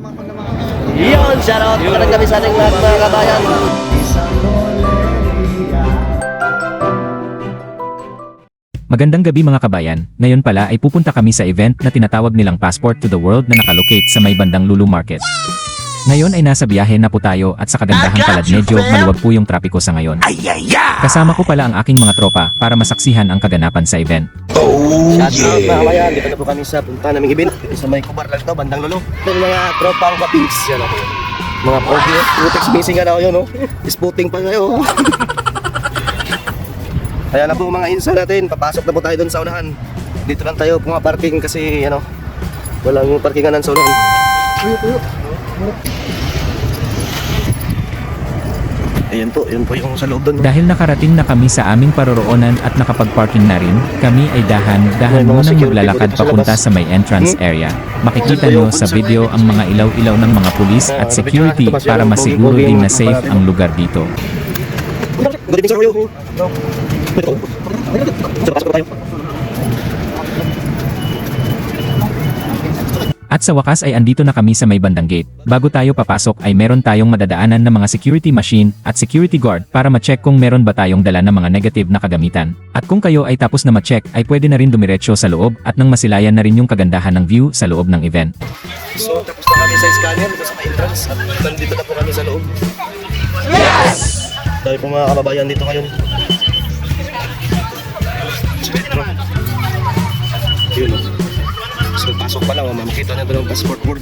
Yun, shoutout pa rin kami sa ating lahat mga kabayan. Magandang gabi mga kabayan, ngayon pala ay pupunta kami sa event na tinatawag nilang Passport to the World na nakalocate sa may bandang Lulu Market. Ngayon ay nasa biyahe na po tayo at sa kagandahan palad medyo maluwag po yung trapiko sa ngayon. Kasama ko pala ang aking mga tropa para masaksihan ang kaganapan sa event. Shoutout mga kabayan, dito na po kami sa punta naming event. Sa may kubar lang ito, bandang Lolo. Ito yung mga tropang kapings. Yan ako. Mga pogi, putex missing ka na ako yun, no? Spooting pa kayo. Kaya na po mga insa natin, papasok na po tayo doon sa unahan. Dito lang tayo pumaparking kasi ano, walang parkingan sa unahan. Ayan po, yun po yung sa loob doon. Dahil nakarating na kami sa aming paroroonan at nakapag-parking na rin, kami ay dahan-dahan munang maglalakad papunta sa may entrance area. Makikita nyo sa video ang mga ilaw-ilaw ng mga pulis at security para masiguro din na safe ang lugar dito. Good evening sir, how are you? Sir, pasok tayo. At sa wakas ay andito na kami sa may bandang gate. Bago tayo papasok ay meron tayong madadaanan ng mga security machine at security guard para ma-check kung meron ba tayong dala ng mga negative na kagamitan. At kung kayo ay tapos na ma-check ay pwede na rin dumiretso sa loob at nang masilayan na rin yung kagandahan ng view sa loob ng event. So, tapos na kami sa scanner dito sa entrance at nandito na po kami sa loob. Yes! Dahil po mga kababayan dito ngayon. Yun o. So, pasok pa lang, makikita na ito ng passport board.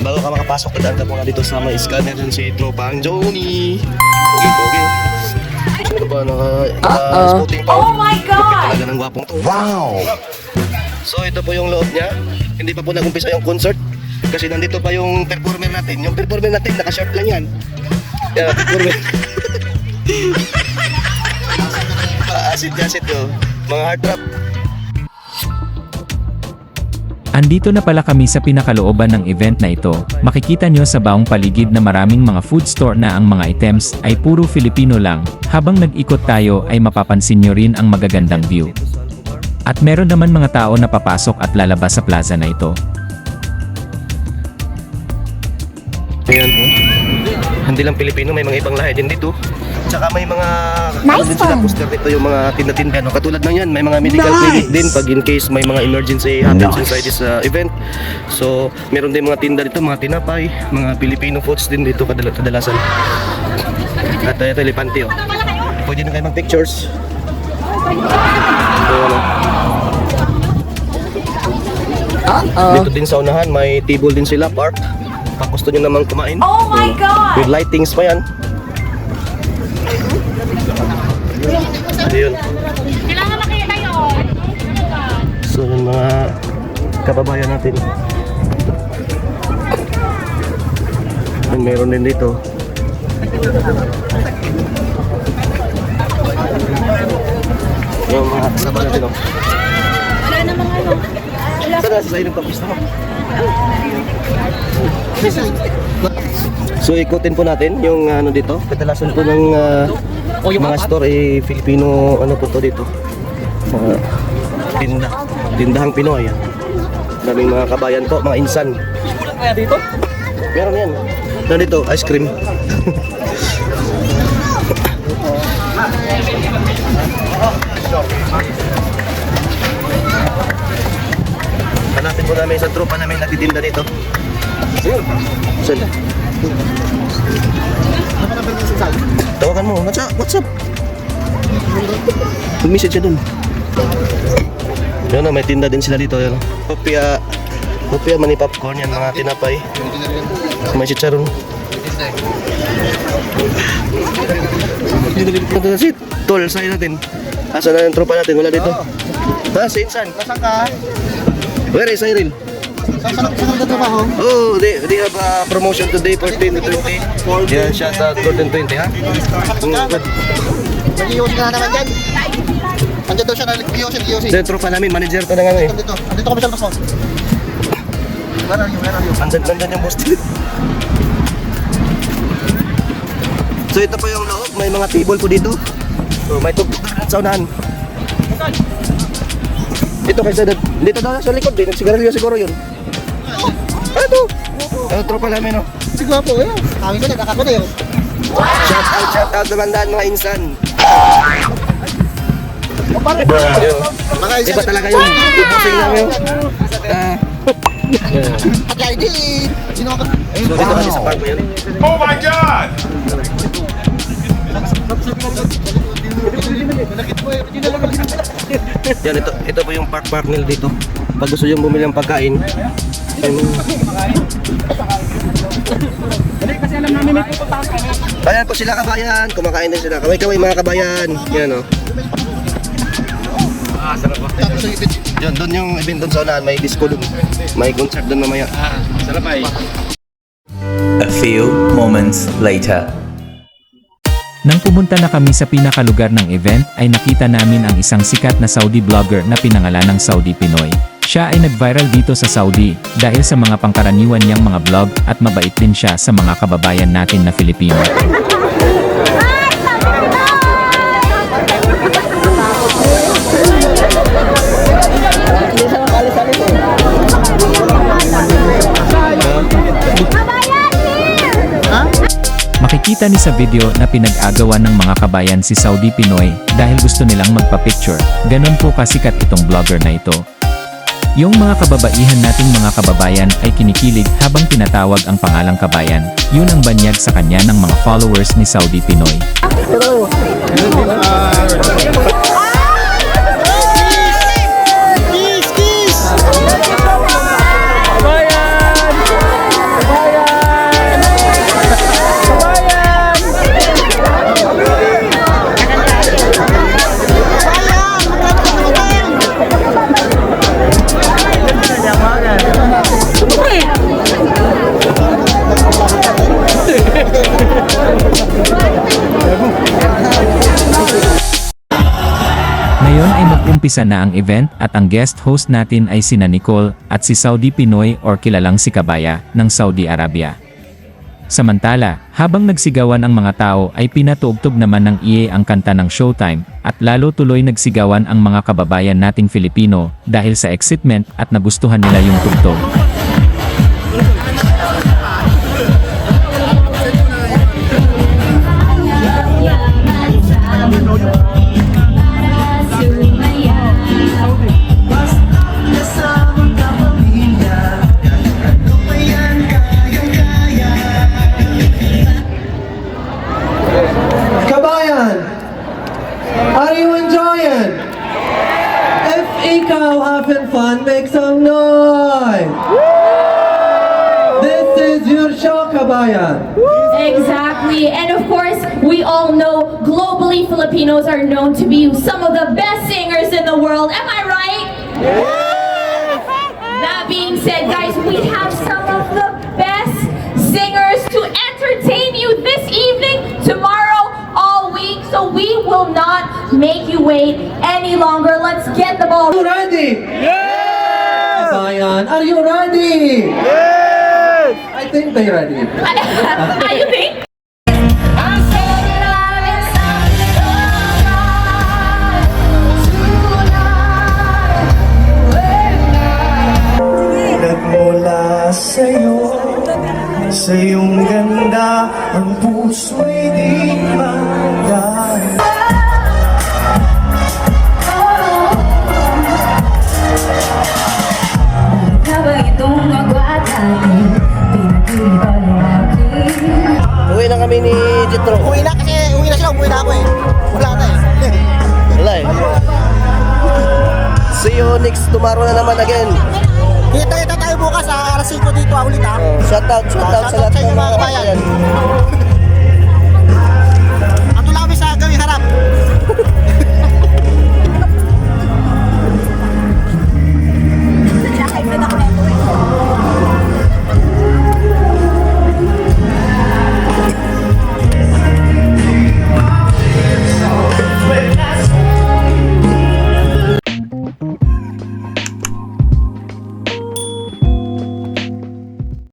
Bago ka makapasok, kadaan ka po nga dito sa may scanner dun si Tropang Johnny. Pogi-pogi. Ito ba, naka-spotting pa. Oh my God! Talaga ng gwapong to. Wow! So, ito po yung loob niya. Hindi pa po nag-umpisa yung concert. Kasi nandito pa yung performer natin. Yung performer natin, naka-short lang yan. Yeah, performer. Acid yo. Mga hard trap. Andito na pala kami sa pinakalooban ng event na ito. Makikita nyo sa baong paligid na maraming mga food store na ang mga items ay puro Filipino lang. Habang nag-ikot tayo ay mapapansin nyo rin ang magagandang view. At meron naman mga tao na papasok at lalabas sa plaza na ito. Ayan po. Hindi lang Pilipino, may mga ibang lahi din dito. Tsaka may mga Nice one. poster dito yung mga tinda-tinda. No? Katulad ng yan, may mga medical clinic din pag in case may mga emergency happens inside this event. So, meron din mga tinda dito, mga tinapay, mga Filipino foods din dito kadalasan. At ito, elepante oh. Pwede na kayo mag-pictures. So, ano. Dito din sa unahan, may table din sila, park. Pag gusto nyo naman kumain. Oh my God! With lightings pa yan. Ayun. Kailangan makita yun. So yung mga kababayan natin. And meron din dito. Yung mga kasama natin. Oh. Wala namang ano. Saan na sa inyo tapos na? So ikutin po natin yung ano dito. Kadalasan po ng mga store eh Filipino ano po to dito. Mga tindahang Pinoy. Daming mga kabayan po, mga insan. Kaya dito? Meron yan. Nandito, ice cream. Hanapin po namin sa tropa namin nagtitinda dito. Saan? Tawagan mo, what's up? Mag-message siya dun. Yun na, may tinda din sila dito. Yun. Kopya, mani popcorn yan, mga tinapay. May chicharon. Ito na si Tol, sa'yo natin. Asa na yung tropa natin, wala dito. Ha, si Insan. Nasaan ka? Where is Cyril? Saan ka trabaho? Oh, they have a promotion today for 10 to 20. Yeah, shout out for 10 to 20, ha? Nag-iossi ka na naman dyan. Andiyan daw siya, nag-iossi. Sa tropa namin, manager to na nga eh. Andito kami sa Pasok. Where are you? Nandyan yung boss dito. So ito po yung loob, may mga table po dito. So may tugtog sa unahan. Ito kay Sadat. Dito daw sa likod, nagsigarilyo siguro yun. Ito! Tropa namin, no? Siguro po, yun. Kami ko na, nakako na yun. Shout out naman daan mga insan. Mga isa. Iba talaga yun. Ibusing namin yun. At kaya hindi. Sino ako? So dito kami sa park yun. Oh my God! Yan, ito po yung park nila dito. Pag gusto yung bumili ng pagkain. Ayan po sila kabayan. Kumakain din sila. Kaway-kaway mga kabayan. Yan o. Tapos yung ipit. Yun, doon yung event doon sa unahan. May disco doon. May concert doon mamaya. A few moments later. Nang pumunta na kami sa pinakalugar ng event ay nakita namin ang isang sikat na Saudi vlogger na pinangalan ng Saudi Pinoy. Siya ay nag-viral dito sa Saudi dahil sa mga pangkaraniwan niyang mga vlog at mabait din siya sa mga kababayan natin na Filipino. Makikita ni sa video na pinag-agawan ng mga kabayan si Saudi Pinoy dahil gusto nilang magpa-picture. Ganon po kasikat itong vlogger na ito. Yung mga kababaihan nating mga kababayan ay kinikilig habang tinatawag ang pangalang kabayan. Yun ang banyag sa kanya ng mga followers ni Saudi Pinoy. Ngayon ay mag-umpisa na ang event at ang guest host natin ay sina Nicole at si Saudi Pinoy or kilalang si Kabaya ng Saudi Arabia. Samantala, habang nagsigawan ang mga tao ay pinatuugtog naman ng EA ang kanta ng Showtime at lalo tuloy nagsigawan ang mga kababayan nating Filipino dahil sa excitement at nagustuhan nila yung tugtog. Kabayan, are you enjoying? If ikaw having fun, make some noise. This is your show, Kabayan. Exactly. And of course, we all know globally Filipinos are known to be some of the best singers in the world. Am I right? That being said, guys, we have some of the best singers to entertain you this evening, tomorrow, all week. So we will not make you wait any longer. Let's get the ball. Are you ready? Yes! Kabayan, are you ready? Yes! I think they're ready. You think? Nagmula sa'yo, sa iyong ganda, ang puso'y di magdahil. Habang itong agwat natin, pinag-ibig Uwi na kami ni Jitro. Uwi na kasi, uwi na sila, umuwi na ako eh. Wala na eh. Wala eh. See you next tomorrow na naman again. Kita tayo bukas sa alas 5 dito ulit ha. Shout out sa lahat ng mga kabayan.